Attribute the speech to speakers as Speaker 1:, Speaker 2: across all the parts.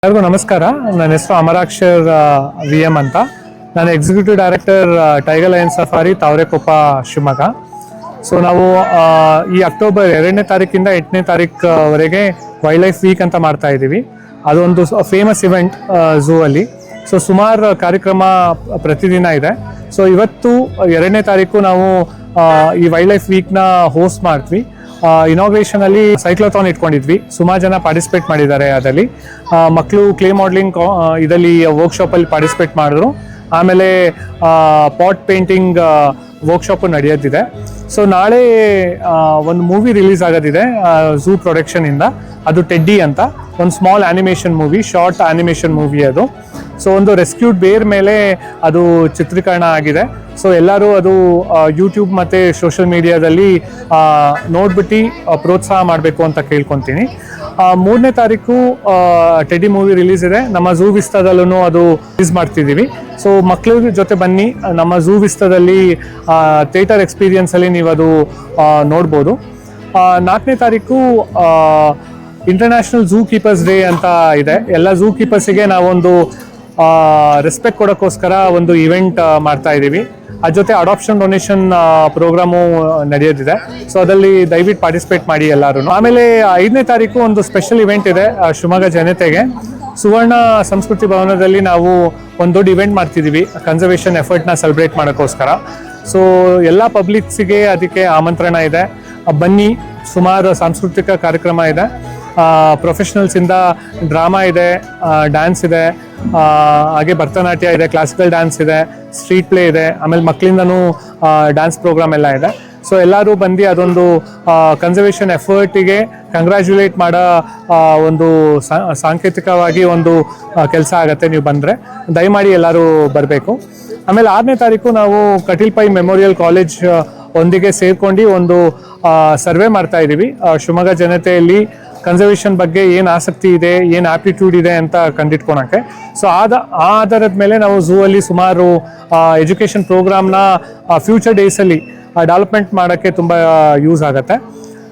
Speaker 1: ಎಲ್ಲರಿಗೂ ನಮಸ್ಕಾರ. ನನ್ನ ಹೆಸರು ಅಮರಾಕ್ಷರ್ VM ಅಂತ. ನಾನು executive director tiger lion safari Tavarekoppa Shivamogga. So ನಾವು ಈ ಅಕ್ಟೋಬರ್ 2ನೇ ತಾರೀಕಿಂದ 8ನೇ ತಾರೀಕುವರೆಗೆ ವೈಲ್ಡ್ ಲೈಫ್ ವೀಕ್ ಅಂತ ಮಾಡ್ತಾ ಇದ್ದೀವಿ. ಅದೊಂದು ಫೇಮಸ್ ಇವೆಂಟ್ ಝೂ ಅಲ್ಲಿ. ಸೊ ಸುಮಾರು ಕಾರ್ಯಕ್ರಮ ಪ್ರತಿದಿನ ಇದೆ. ಸೊ ಇವತ್ತು 2ನೇ ತಾರೀಕು ನಾವು ಈ ವೈಲ್ಡ್ ಲೈಫ್ ವೀಕ್ನ ಹೋಸ್ಟ್ ಮಾಡ್ತೀವಿ. ಇನಾಗ್ರೇಷನ್ ಅಲ್ಲಿ ಸೈಕ್ಲೋಥಾನ್ ಇಟ್ಕೊಂಡಿದ್ವಿ. ಸುಮಾರು ಜನ ಪಾರ್ಟಿಸಿಪೇಟ್ ಮಾಡಿದ್ದಾರೆ. ಅದರಲ್ಲಿ ಮಕ್ಕಳು ಕ್ಲೇ ಮಾಡಲಿಂಗ್ ಇದರಲ್ಲಿ ವರ್ಕ್ಶಾಪ್ ಅಲ್ಲಿ ಪಾರ್ಟಿಸಿಪೇಟ್ ಮಾಡಿದ್ರು. ಆಮೇಲೆ ಪಾಟ್ ಪೇಂಟಿಂಗ್ ವರ್ಕ್ಶಾಪ್ ನಡೆಯೋದಿದೆ. ಸೊ ನಾಳೆ ಒಂದು ಮೂವಿ ರಿಲೀಸ್ ಆಗೋದಿದೆ ಝೂ ಪ್ರೊಡಕ್ಷನ್ ಇಂದ. ಅದು ಟೆಡ್ಡಿ ಅಂತ ಒಂದು small animation movie, short animation movie ಅದು. ಸೊ ಒಂದು ರೆಸ್ಕ್ಯೂಡ್ ಬೇರ್ ಮೇಲೆ ಅದು ಚಿತ್ರೀಕರಣ ಆಗಿದೆ. ಸೊ ಎಲ್ಲರೂ ಅದು ಯೂಟ್ಯೂಬ್ ಮತ್ತು ಸೋಷಿಯಲ್ ಮೀಡಿಯಾದಲ್ಲಿ ನೋಡ್ಬಿಟ್ಟು ಪ್ರೋತ್ಸಾಹ ಮಾಡಬೇಕು ಅಂತ ಕೇಳ್ಕೊತೀನಿ. 3ನೇ ತಾರೀಕು ಟೆಡ್ಡಿ ಮೂವಿ ರಿಲೀಸ್ ಇದೆ. ನಮ್ಮ ಝೂ ವಿಸ್ತಾದಲ್ಲೂ ಅದು ರಿಲೀಸ್ ಮಾಡ್ತಿದ್ದೀವಿ. ಸೊ ಮಕ್ಕಳ ಜೊತೆ ಬನ್ನಿ. ನಮ್ಮ ಝೂ ವಿಸ್ತಾದಲ್ಲಿ ಥಿಯೇಟರ್ ಎಕ್ಸ್ಪೀರಿಯನ್ಸಲ್ಲಿ ನೀವು ಅದು ನೋಡ್ಬೋದು. 4ನೇ ತಾರೀಕು ಇಂಟರ್ನ್ಯಾಷನಲ್ ಝೂ ಕೀಪರ್ಸ್ ಡೇ ಅಂತ ಇದೆ. ಎಲ್ಲ ಝೂ ಕೀಪರ್ಸಿಗೆ ನಾವೊಂದು ರೆಸ್ಪೆಕ್ಟ್ ಕೊಡೋಕ್ಕೋಸ್ಕರ ಒಂದು ಇವೆಂಟ್ ಮಾಡ್ತಾ ಇದ್ದೀವಿ. ಅದ್ರ ಜೊತೆ ಅಡಾಪ್ಷನ್ ಡೊನೇಷನ್ ಪ್ರೋಗ್ರಾಮು ನಡೆಯೋದಿದೆ. ಸೊ ಅದರಲ್ಲಿ ದಯವಿಟ್ಟು ಪಾರ್ಟಿಸಿಪೇಟ್ ಮಾಡಿ ಎಲ್ಲರೂ. ಆಮೇಲೆ 5ನೇ ತಾರೀಕು ಒಂದು ಸ್ಪೆಷಲ್ ಇವೆಂಟ್ ಇದೆ ಶಿವಮೊಗ್ಗ ಜನತೆಗೆ. ಸುವರ್ಣ ಸಂಸ್ಕೃತಿ ಭವನದಲ್ಲಿ ನಾವು ಒಂದು ದೊಡ್ಡ ಇವೆಂಟ್ ಮಾಡ್ತಿದ್ದೀವಿ ಕನ್ಸರ್ವೇಷನ್ ಎಫರ್ಟ್ನ ಸೆಲೆಬ್ರೇಟ್ ಮಾಡೋಕ್ಕೋಸ್ಕರ. ಸೊ ಎಲ್ಲ ಪಬ್ಲಿಕ್ಸಿಗೆ ಅದಕ್ಕೆ ಆಮಂತ್ರಣ ಇದೆ. ಬನ್ನಿ. ಸುಮಾರು ಸಾಂಸ್ಕೃತಿಕ ಕಾರ್ಯಕ್ರಮ ಇದೆ. ಪ್ರೊಫೆಷನಲ್ಸಿಂದ ಡ್ರಾಮಾ ಇದೆ, ಡ್ಯಾನ್ಸ್ ಇದೆ, ಹಾಗೆ ಭರತನಾಟ್ಯ ಇದೆ, ಕ್ಲಾಸಿಕಲ್ ಡ್ಯಾನ್ಸ್ ಇದೆ, ಸ್ಟ್ರೀಟ್ ಪ್ಲೇ ಇದೆ, ಆಮೇಲೆ ಮಕ್ಕಳಿಂದನೂ ಡ್ಯಾನ್ಸ್ ಪ್ರೋಗ್ರಾಮ್ ಎಲ್ಲ ಇದೆ. ಸೊ ಎಲ್ಲರೂ ಬಂದು ಅದೊಂದು ಕನ್ಸರ್ವೇಷನ್ ಎಫರ್ಟಿಗೆ ಕಂಗ್ರ್ಯಾಚುಲೇಟ್ ಮಾಡೋ ಒಂದು ಸಾಂಕೇತಿಕವಾಗಿ ಒಂದು ಕೆಲಸ ಆಗುತ್ತೆ. ನೀವು ಬಂದರೆ ದಯಮಾಡಿ ಎಲ್ಲರೂ ಬರಬೇಕು. ಆಮೇಲೆ 6ನೇ ತಾರೀಕು ನಾವು ಕಟೀಲ್ ಪೈ ಮೆಮೋರಿಯಲ್ ಕಾಲೇಜ್ ಒಂದಿಗೆ ಸೇರ್ಕೊಂಡು ಒಂದು ಸರ್ವೆ ಮಾಡ್ತಾ ಇದ್ದೀವಿ. ಶಿವಮೊಗ್ಗ ಜನತೆಯಲ್ಲಿ ಕನ್ಸರ್ವೇಷನ್ ಬಗ್ಗೆ ಏನು ಆಸಕ್ತಿ ಇದೆ, ಏನು ಆಪ್ಟಿಟ್ಯೂಡ್ ಇದೆ ಅಂತ ಕಂಡಿಟ್ಕೊಳಕ್ಕೆ. ಸೊ ಆ ಆಧಾರದ ಮೇಲೆ ನಾವು ಝೂ ಅಲ್ಲಿ ಸುಮಾರು ಎಜುಕೇಷನ್ ಪ್ರೋಗ್ರಾಮ್ನ ಫ್ಯೂಚರ್ ಡೇಸಲ್ಲಿ ಡೆವಲಪ್ಮೆಂಟ್ ಮಾಡೋಕ್ಕೆ ತುಂಬ ಯೂಸ್ ಆಗುತ್ತೆ.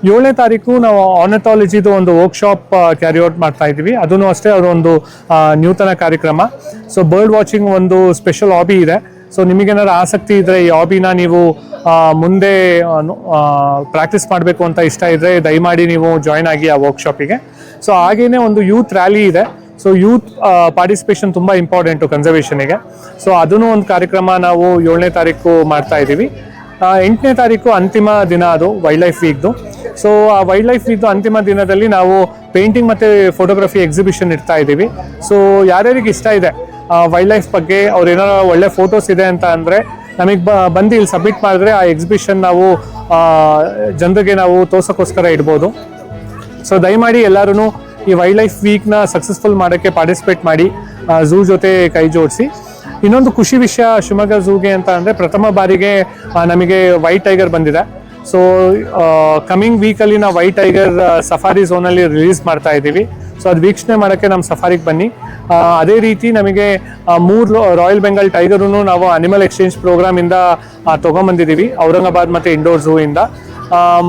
Speaker 1: 7ನೇ ತಾರೀಕು ನಾವು ಆರ್ನಿಥಾಲಜಿದು ಒಂದು ವರ್ಕ್ಶಾಪ್ ಕ್ಯಾರಿ ಔಟ್ ಮಾಡ್ತಾ ಇದ್ದೀವಿ. ಅದೂ ಅಷ್ಟೇ ಅದೊಂದು ನೂತನ ಕಾರ್ಯಕ್ರಮ. ಸೊ ಬರ್ಡ್ ವಾಚಿಂಗ್ ಒಂದು ಸ್ಪೆಷಲ್ ಹಾಬಿ ಇದೆ. ಸೊ ನಿಮಗೇನಾದ್ರು ಆಸಕ್ತಿ ಇದ್ದರೆ ಈ ಹಾಬಿನ ನೀವು ಮುಂದೆ ಪ್ರಾಕ್ಟೀಸ್ ಮಾಡಬೇಕು ಅಂತ ಇಷ್ಟ ಇದ್ದರೆ ದಯಮಾಡಿ ನೀವು ಜಾಯ್ನ್ ಆಗಿ ಆ ವರ್ಕ್ಶಾಪಿಗೆ. ಸೊ ಹಾಗೇನೆ ಒಂದು ಯೂತ್ ರ್ಯಾಲಿ ಇದೆ. ಸೊ ಯೂತ್ ಪಾರ್ಟಿಸಿಪೇಷನ್ ತುಂಬ ಇಂಪಾರ್ಟೆಂಟು ಕನ್ಸರ್ವೇಷನಿಗೆ. ಸೊ ಅದೂ ಒಂದು ಕಾರ್ಯಕ್ರಮ ನಾವು 7ನೇ ತಾರೀಕು ಮಾಡ್ತಾ ಇದ್ದೀವಿ. 8ನೇ ತಾರೀಕು ಅಂತಿಮ ದಿನ ಅದು ವೈಲ್ಡ್ ಲೈಫ್ ವೀಕ್ದು. ಸೊ ಆ ವೈಲ್ಡ್ ಲೈಫ್ ವೀಕ್ದು ಅಂತಿಮ ದಿನದಲ್ಲಿ ನಾವು ಪೇಂಟಿಂಗ್ ಮತ್ತು ಫೋಟೋಗ್ರಫಿ ಎಕ್ಸಿಬಿಷನ್ ಇಡ್ತಾ ಇದ್ದೀವಿ. ಸೊ ಯಾರ್ಯಾರಿಗೆ ಇಷ್ಟ ಇದೆ ವೈಲ್ಡ್ ಲೈಫ್ ಬಗ್ಗೆ, ಅವ್ರು ಏನಾರು ಒಳ್ಳೆ ಫೋಟೋಸ್ ಇದೆ ಅಂತ ಅಂದರೆ ನಮಗೆ ಬಂದು ಇಲ್ಲಿ ಸಬ್ಮಿಟ್ ಮಾಡಿದ್ರೆ ಆ ಎಕ್ಸಿಬಿಷನ್ ನಾವು ಜನರಿಗೆ ನಾವು ತೋರ್ಸೋಕ್ಕೋಸ್ಕರ ಇಡ್ಬೋದು. ಸೊ ದಯಮಾಡಿ ಎಲ್ಲರೂ ಈ ವೈಲ್ಡ್ ಲೈಫ್ ವೀಕ್ನ ಸಕ್ಸಸ್ಫುಲ್ ಮಾಡೋಕ್ಕೆ ಪಾರ್ಟಿಸಿಪೇಟ್ ಮಾಡಿ, ಝೂ ಜೊತೆ ಕೈ ಜೋಡಿಸಿ. ಇನ್ನೊಂದು ಖುಷಿ ವಿಷಯ ಶಿವಮೊಗ್ಗ ಝೂಗೆ ಅಂತ ಅಂದರೆ ಪ್ರಥಮ ಬಾರಿಗೆ ನಮಗೆ ವೈಟ್ ಟೈಗರ್ ಬಂದಿದೆ. ಸೊ ಕಮಿಂಗ್ ವೀಕಲ್ಲಿ ನಾವು ವೈಟ್ ಟೈಗರ್ ಸಫಾರಿ ಝೋನಲ್ಲಿ ರಿಲೀಸ್ ಮಾಡ್ತಾ ಇದ್ದೀವಿ. ಸೊ ಅದು ವೀಕ್ಷಣೆ ಮಾಡೋಕ್ಕೆ ನಮ್ಮ ಸಫಾರಿಗೆ ಬನ್ನಿ. ಅದೇ ರೀತಿ ನಮಗೆ 3 ರಾಯಲ್ ಬೆಂಗಾಲ್ ಟೈಗರೂ ನಾವು ಅನಿಮಲ್ ಎಕ್ಸ್ಚೇಂಜ್ ಪ್ರೋಗ್ರಾಮಿಂದ ತೊಗೊಂಬಂದಿದ್ದೀವಿ, ಔರಂಗಾಬಾದ್ ಮತ್ತು ಇಂಡೋರ್ ಝೂ ಇಂದ.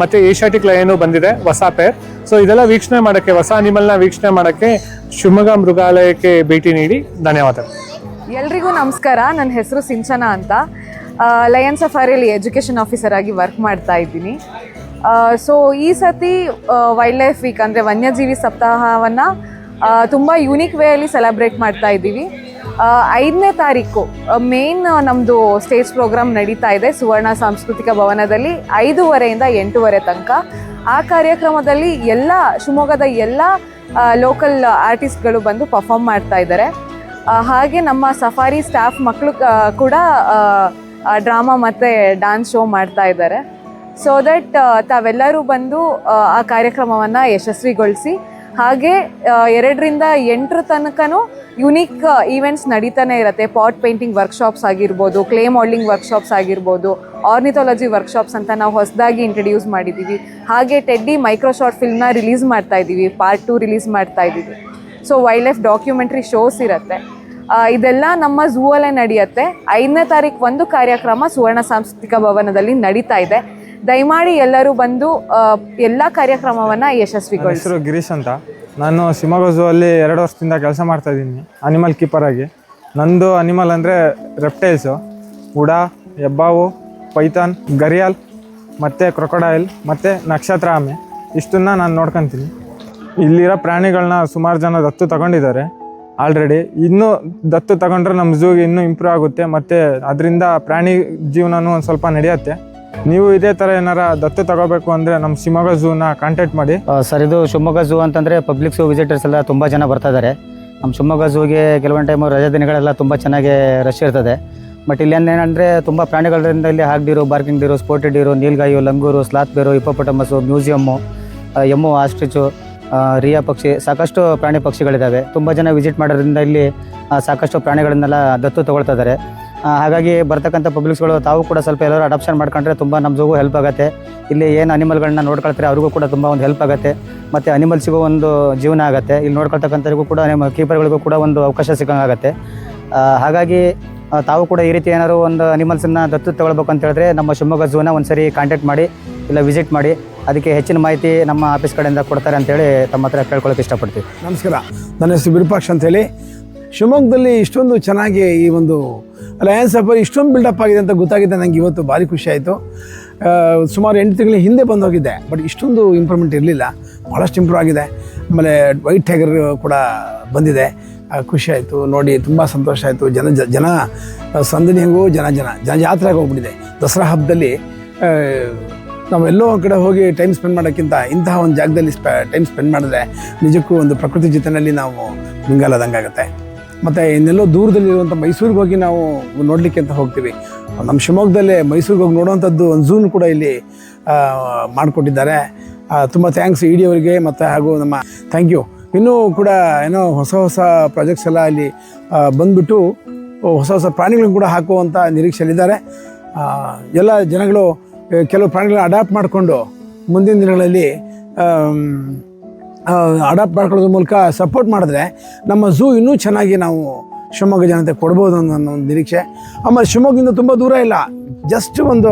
Speaker 1: ಮತ್ತು ಏಷ್ಯಾಟಿಕ್ ಲಯನು ಬಂದಿದೆ, ಹೊಸ ಪೇರ್. ಸೊ ಇದೆಲ್ಲ ವೀಕ್ಷಣೆ ಮಾಡೋಕ್ಕೆ, ಹೊಸ ಅನಿಮಲ್ನ ವೀಕ್ಷಣೆ ಮಾಡೋಕ್ಕೆ ಶಿವಮೊಗ್ಗ ಮೃಗಾಲಯಕ್ಕೆ ಭೇಟಿ ನೀಡಿ. ಧನ್ಯವಾದಗಳು.
Speaker 2: ಎಲ್ರಿಗೂ ನಮಸ್ಕಾರ. ನನ್ನ ಹೆಸರು ಸಿಂಚನಾ ಅಂತ. ಲಯನ್ ಸಫಾರಿಯಲ್ಲಿ ಎಜುಕೇಷನ್ ಆಫೀಸರ್ ಆಗಿ ವರ್ಕ್ ಮಾಡ್ತಾ ಇದ್ದೀನಿ. ಸೊ ಈ ಸತಿ ವೈಲ್ಡ್ ಲೈಫ್ ವೀಕ್ ಅಂದರೆ ವನ್ಯಜೀವಿ ಸಪ್ತಾಹವನ್ನು ತುಂಬ ಯೂನಿಕ್ ವೇಯಲ್ಲಿ ಸೆಲೆಬ್ರೇಟ್ ಮಾಡ್ತಾ ಇದ್ದೀವಿ. 5ನೇ ತಾರೀಕು ಮೇನ್ ನಮ್ಮದು ಸ್ಟೇಜ್ ಪ್ರೋಗ್ರಾಮ್ ನಡೀತಾ ಇದೆ ಸುವರ್ಣ ಸಾಂಸ್ಕೃತಿಕ ಭವನದಲ್ಲಿ 5:30 8:00 ತನಕ. ಆ ಕಾರ್ಯಕ್ರಮದಲ್ಲಿ ಎಲ್ಲ ಶಿವಮೊಗ್ಗದ ಎಲ್ಲ ಲೋಕಲ್ ಆರ್ಟಿಸ್ಟ್ಗಳು ಬಂದು ಪರ್ಫಾರ್ಮ್ ಮಾಡ್ತಾ ಇದ್ದಾರೆ. ಹಾಗೆ ನಮ್ಮ ಸಫಾರಿ ಸ್ಟಾಫ್ ಮಕ್ಕಳು ಕೂಡ ಡ್ರಾಮಾ ಮತ್ತು ಡ್ಯಾನ್ಸ್ ಶೋ ಮಾಡ್ತಾ ಇದ್ದಾರೆ. ಸೊ ದಟ್ ತಾವೆಲ್ಲರೂ ಬಂದು ಆ ಕಾರ್ಯಕ್ರಮವನ್ನು ಯಶಸ್ವಿಗೊಳಿಸಿ. ಹಾಗೆ 2ರಿಂದ 8 ತನಕನೂ ಯುನೀಕ್ ಈವೆಂಟ್ಸ್ ನಡೀತಾನೆ ಇರುತ್ತೆ. ಪಾಟ್ ಪೇಂಟಿಂಗ್ ವರ್ಕ್ಶಾಪ್ಸ್ ಆಗಿರ್ಬೋದು, ಕ್ಲೇ ಮಾಡಲಿಂಗ್ ವರ್ಕ್ಶಾಪ್ಸ್ ಆಗಿರ್ಬೋದು, ಆರ್ನಿಥಾಲಜಿ ವರ್ಕ್ಶಾಪ್ಸ್ ಅಂತ ನಾವು ಹೊಸದಾಗಿ ಇಂಟ್ರಡ್ಯೂಸ್ ಮಾಡಿದ್ದೀವಿ. ಹಾಗೆ ಟೆಡ್ಡಿ ಮೈಕ್ರೋ ಶಾರ್ಟ್ ಫಿಲ್ಮ್ನ ರಿಲೀಸ್ ಮಾಡ್ತಾ ಇದ್ದೀವಿ, ಪಾರ್ಟ್ 2 ರಿಲೀಸ್ ಮಾಡ್ತಾ ಇದ್ದೀವಿ. So wild life documentary shows ಇರುತ್ತೆ. ಇದೆಲ್ಲ ನಮ್ಮ ಝೂ ಅಲ್ಲೇ ನಡೆಯುತ್ತೆ. 5ನೇ ತಾರೀಕು ಒಂದು ಕಾರ್ಯಕ್ರಮ ಸುವರ್ಣ ಸಾಂಸ್ಕೃತಿಕ ಭವನದಲ್ಲಿ ನಡೀತಾ ಇದೆ. ದಯಮಾಡಿ ಎಲ್ಲರೂ ಬಂದು ಎಲ್ಲ ಕಾರ್ಯಕ್ರಮವನ್ನು ಯಶಸ್ವಿಗೊಳಿಸಿ.
Speaker 3: ಹೆಸರು ಗಿರೀಶ್ ಅಂತ. ನಾನು ಶಿವಮೊಗ್ಗ ಝೂ ಅಲ್ಲಿ 2 ವರ್ಷದಿಂದ ಕೆಲಸ ಮಾಡ್ತಾಯಿದ್ದೀನಿ ಅನಿಮಲ್ ಕೀಪರಾಗಿ. ನಂದು ಅನಿಮಲ್ ಅಂದರೆ ರೆಪ್ಟೈಲ್ಸು, ಉಡ, ಹೆಬ್ಬಾವು, ಪೈಥಾನ್, ಗರಿಯಾಲ್ ಮತ್ತು ಕ್ರೊಕೊಡೈಲ್ ಮತ್ತು ನಕ್ಷತ್ರ ಆಮೆ, ಇಷ್ಟನ್ನು ನಾನು ನೋಡ್ಕೊತೀನಿ. ಇಲ್ಲಿರೋ ಪ್ರಾಣಿಗಳನ್ನ ಸುಮಾರು ಜನ ದತ್ತು ತಗೊಂಡಿದ್ದಾರೆ ಆಲ್ರೆಡಿ. ಇನ್ನೂ ದತ್ತು ತಗೊಂಡ್ರೆ ನಮ್ಮ ಝೂಗೆ ಇನ್ನೂ ಇಂಪ್ರೂವ್ ಆಗುತ್ತೆ ಮತ್ತು ಅದರಿಂದ ಪ್ರಾಣಿ ಜೀವನನೂ ಒಂದು ಸ್ವಲ್ಪ ನಡೆಯುತ್ತೆ. ನೀವು ಇದೇ ಥರ ಏನಾರ ದತ್ತು ತಗೋಬೇಕು ಅಂದರೆ ನಮ್ಮ ಶಿವಮೊಗ್ಗ ಝೂನ ಕಾಂಟ್ಯಾಕ್ಟ್ ಮಾಡಿ.
Speaker 4: ಸರ್, ಇದು ಶಿವಮೊಗ್ಗ ಝೂ ಅಂತಂದರೆ ಪಬ್ಲಿಕ್ ಝೂ ವಿಸಿಟರ್ಸ್ ಎಲ್ಲ ತುಂಬ ಜನ ಬರ್ತಾ ಇದ್ದಾರೆ. ನಮ್ಮ ಶಿವಮೊಗ್ಗ ಝೂಗೆ ಕೆಲವೊಂದು ಟೈಮು ರಜೆ ದಿನಗಳೆಲ್ಲ ತುಂಬ ಚೆನ್ನಾಗಿ ರಶ್ ಇರ್ತದೆ. ಬಟ್ ಇಲ್ಲಿ ಏನಂದರೆ ತುಂಬ ಪ್ರಾಣಿಗಳಿಂದ ಇಲ್ಲಿ ಹಾಕ್ಡಿರು, ಬಾರ್ಕಿಂಗ್ ಡೀರು, ಸ್ಪೋರ್ಟೆಡ್ ಡೀರು, ನೀಲ್ಗಾಯು, ಲಂಗೂರು, ಸ್ಲಾತ್ ಬೇರು, ಹಿಪ್ಪೋಪೊಟಮಸ್ಸು, ಮ್ಯೂಸಿಯಮ್ಮು, ಎಮ್ಮು, ಆಸ್ಟ್ರಿಚು, ರಿಯಾ ಪಕ್ಷಿ, ಸಾಕಷ್ಟು ಪ್ರಾಣಿ ಪಕ್ಷಿಗಳಿದ್ದಾವೆ. ತುಂಬ ಜನ ವಿಸಿಟ್ ಮಾಡೋದ್ರಿಂದ ಇಲ್ಲಿ ಸಾಕಷ್ಟು ಪ್ರಾಣಿಗಳನ್ನೆಲ್ಲ ದತ್ತು ತೊಗೊಳ್ತಾ ಇದ್ದಾರೆ. ಹಾಗಾಗಿ ಬರ್ತಕ್ಕಂಥ ಪಬ್ಲಿಕ್ಸ್ಗಳು ತಾವು ಕೂಡ ಸ್ವಲ್ಪ ಎಲ್ಲರೂ ಅಡಾಪ್ಷನ್ ಮಾಡ್ಕೊಂಡ್ರೆ ತುಂಬ ನಮ್ಮ ಝೂಗೂ ಹೆಲ್ಪ್ ಆಗುತ್ತೆ. ಇಲ್ಲಿ ಏನು ಅನಿಮಲ್ಗಳನ್ನ ನೋಡ್ಕೊಳ್ತಾರೆ ಅವ್ರಿಗೂ ಕೂಡ ತುಂಬ ಒಂದು ಹೆಲ್ಪ್ ಆಗುತ್ತೆ ಮತ್ತು ಅನಿಮಲ್ಸಿಗೂ ಒಂದು ಜೀವನ ಆಗುತ್ತೆ. ಇಲ್ಲಿ ನೋಡ್ಕೊಳ್ತಕ್ಕಂಥವ್ರಿಗೂ ಕೂಡ ನಿಮ್ಮ ಕೀಪರ್ಗಳಿಗೂ ಕೂಡ ಒಂದು ಅವಕಾಶ ಸಿಕ್ಕಂಗಾಗುತ್ತೆ. ಹಾಗಾಗಿ ತಾವು ಕೂಡ ಈ ರೀತಿ ಏನಾದ್ರು ಒಂದು ಅನಿಮಲ್ಸನ್ನು ದತ್ತು ತಗೊಳ್ಬೇಕು ಅಂತ ಹೇಳಿದ್ರೆ ನಮ್ಮ ಶಿವಮೊಗ್ಗ ಝೂನ ಒಂದು ಸರಿ ಕಾಂಟ್ಯಾಕ್ಟ್ ಮಾಡಿ, ಇಲ್ಲ ವಿಸಿಟ್ ಮಾಡಿ. ಅದಕ್ಕೆ ಹೆಚ್ಚಿನ ಮಾಹಿತಿ ನಮ್ಮ ಆಫೀಸ್ ಕಡೆಯಿಂದ ಕೊಡ್ತಾರೆ ಅಂತೇಳಿ ತಮ್ಮ ಹತ್ರ ಕೇಳ್ಕೊಳ್ಳೋಕೆ ಇಷ್ಟಪಡ್ತೀವಿ.
Speaker 5: ನಮಸ್ಕಾರ, ನನ್ನ ಹೆಸರು ವಿರೂಪಾಕ್ಷ ಅಂತೇಳಿ. ಶಿವಮೊಗ್ಗದಲ್ಲಿ ಇಷ್ಟೊಂದು ಚೆನ್ನಾಗಿ ಈ ಒಂದು ಲಯನ್ಸ್ ಸಫಾರಿ ಇಷ್ಟೊಂದು ಬಿಲ್ಡಪ್ ಆಗಿದೆ ಅಂತ ಗೊತ್ತಾಗಿದೆ ನನಗೆ ಇವತ್ತು. ಭಾರಿ ಖುಷಿ ಆಯಿತು. ಸುಮಾರು 8 ತಿಂಗಳ ಹಿಂದೆ ಬಂದೋಗಿದ್ದೆ, ಬಟ್ ಇಷ್ಟೊಂದು ಇಂಪ್ರೂವ್ಮೆಂಟ್ ಇರಲಿಲ್ಲ. ಭಾಳಷ್ಟು ಇಂಪ್ರೂವ್ ಆಗಿದೆ. ಆಮೇಲೆ ವೈಟ್ ಟೈಗರ್ ಕೂಡ ಬಂದಿದೆ. ಖುಷಿ ಆಯಿತು ನೋಡಿ, ತುಂಬ ಸಂತೋಷ ಆಯಿತು. ಜನ ಸಂದಣಿಗೂ ಜನ ಜಾತ್ರೆಗೆ ಹೋಗ್ಬಿಟ್ಟಿದೆ. ದಸರಾ ಹಬ್ಬದಲ್ಲಿ ನಾವೆಲ್ಲೋ ಒಂದು ಕಡೆ ಹೋಗಿ ಟೈಮ್ ಸ್ಪೆಂಡ್ ಮಾಡೋಕ್ಕಿಂತ ಇಂತಹ ಒಂದು ಜಾಗದಲ್ಲಿ ಟೈಮ್ ಸ್ಪೆಂಡ್ ಮಾಡಿದ್ರೆ ನಿಜಕ್ಕೂ ಒಂದು ಪ್ರಕೃತಿ ಜೊತೆಯಲ್ಲಿ ನಾವು ಮಿಂಗಾಲದಂಗಾಗುತ್ತೆ. ಮತ್ತು ಇನ್ನೆಲ್ಲೋ ದೂರದಲ್ಲಿರುವಂಥ ಮೈಸೂರಿಗೆ ಹೋಗಿ ನಾವು ನೋಡಲಿಕ್ಕೆ ಅಂತ ಹೋಗ್ತೀವಿ. ನಮ್ಮ ಶಿವಮೊಗ್ಗದಲ್ಲೇ ಮೈಸೂರಿಗೆ ಹೋಗಿ ನೋಡುವಂಥದ್ದು ಒಂದು ಝೂನ್ ಕೂಡ ಇಲ್ಲಿ ಮಾಡಿಕೊಟ್ಟಿದ್ದಾರೆ. ತುಂಬ ಥ್ಯಾಂಕ್ಸ್ ಇ ಡಿ ಅವರಿಗೆ ಮತ್ತು ಹಾಗೂ ನಮ್ಮ ಥ್ಯಾಂಕ್ ಯು. ಇನ್ನೂ ಕೂಡ ಏನೋ ಹೊಸ ಪ್ರಾಜೆಕ್ಟ್ಸ್ ಎಲ್ಲ ಇಲ್ಲಿ ಬಂದುಬಿಟ್ಟು ಹೊಸ ಪ್ರಾಣಿಗಳನ್ನು ಕೂಡ ಹಾಕುವಂಥ ನಿರೀಕ್ಷೆಯಲ್ಲಿದ್ದಾರೆ. ಎಲ್ಲ ಜನಗಳು ಕೆಲವು ಪ್ರಾಣಿಗಳನ್ನ ಅಡಾಪ್ಟ್ ಮಾಡಿಕೊಂಡು ಮುಂದಿನ ದಿನಗಳಲ್ಲಿ ಅಡಾಪ್ಟ್ ಮಾಡ್ಕೊಳ್ಳೋದ್ರ ಮೂಲಕ ಸಪೋರ್ಟ್ ಮಾಡಿದ್ರೆ ನಮ್ಮ ಝೂ ಇನ್ನೂ ಚೆನ್ನಾಗಿ ನಾವು ಶಿವಮೊಗ್ಗ ಜನತೆ ಕೊಡ್ಬೋದು ಅನ್ನೋ ಒಂದು ನಿರೀಕ್ಷೆ. ಆಮೇಲೆ ಶಿವಮೊಗ್ಗದಿಂದ ತುಂಬ ದೂರ ಇಲ್ಲ, ಜಸ್ಟ್ ಒಂದು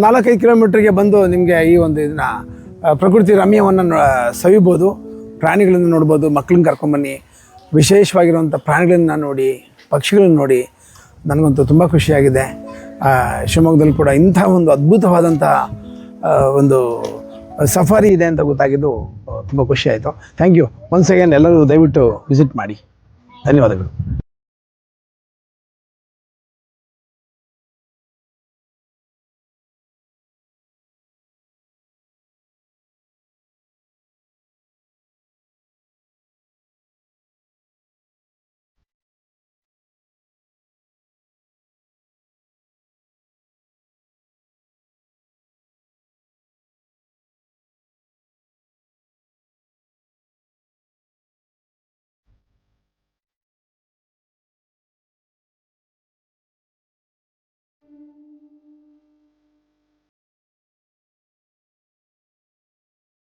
Speaker 5: 4-5 ಕಿಲೋಮೀಟ್ರಿಗೆ ಬಂದು ನಿಮಗೆ ಈ ಒಂದು ಇದನ್ನು ಪ್ರಕೃತಿ ರಮ್ಯವನ್ನು ಸವಿಬೋದು, ಪ್ರಾಣಿಗಳನ್ನು ನೋಡ್ಬೋದು. ಮಕ್ಕಳನ್ನ ಕರ್ಕೊಂಬನ್ನಿ, ವಿಶೇಷವಾಗಿರುವಂಥ ಪ್ರಾಣಿಗಳನ್ನ ನೋಡಿ, ಪಕ್ಷಿಗಳನ್ನ ನೋಡಿ. ನನಗಂತೂ ತುಂಬ ಖುಷಿಯಾಗಿದೆ. ಶಿವಮೊಗ್ಗದಲ್ಲಿ ಕೂಡ ಇಂಥ ಒಂದು ಅದ್ಭುತವಾದಂಥ ಒಂದು ಸಫಾರಿ ಇದೆ ಅಂತ ಗೊತ್ತಾಗಿದ್ದು ತುಂಬ ಖುಷಿ ಆಯಿತು. Thank you once again. ಎಲ್ಲರೂ ದಯವಿಟ್ಟು ವಿಸಿಟ್ ಮಾಡಿ. ಧನ್ಯವಾದಗಳು.